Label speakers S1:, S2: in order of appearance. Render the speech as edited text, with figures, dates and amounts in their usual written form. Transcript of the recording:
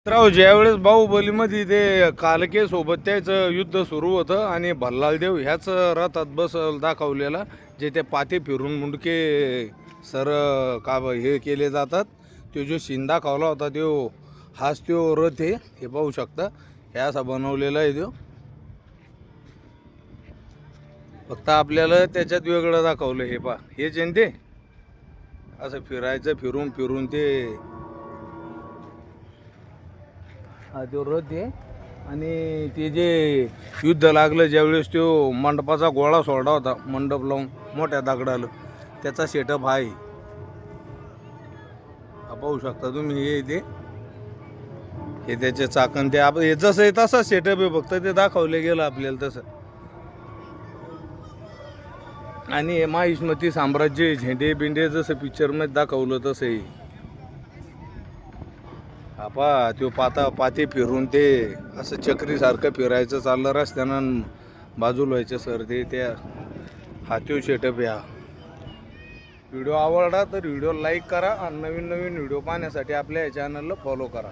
S1: राव ज्यावेळेस बाहुबलीमध्ये ते कालके सोबत त्याचं युद्ध सुरू होतं आणि भल्लालदेव ह्याच रथात बस दाखवलेला जे ते पाते फिरून मुंडके सर हे केले जातात. तो जो सीन दाखवला होता हाच तो रथ आहे. हे पाहू शकता हे असा बनवलेला आहे तो. फक्त आपल्याला त्याच्यात वेगळं दाखवलं. हे पा हेच आहे ते असं फिरायचं फिरून फिरून ते हा तो रथ आहे. आणि ते जे युद्ध लागलं ज्यावेळेस तो मंडपाचा गोळा सोडला होता मंडप लावून मोठ्या दगडाला त्याचा सेटअप आहे. हा पाहू शकता तुम्ही. हे त्याचे चाकण ते हे जसं आहे तसा सेटअप आहे. फक्त ते दाखवले गेलं आपल्याला तसं. आणि हे माहिष्मती साम्राज्य झेंडे बिंडे जसं पिक्चरमध्ये दाखवलं तसं आहे. आपा तो पाते फिरून ते असं चक्रीसारखं फिरायचं चाललं रस्त्यानं बाजूला व्हायचं सर ते त्या हातीव सेटअप या. व्हिडिओ आवडला तर व्हिडिओ लाईक करा आणि नवीन नवीन व्हिडिओ पाहण्यासाठी आपल्या या चॅनलला फॉलो करा.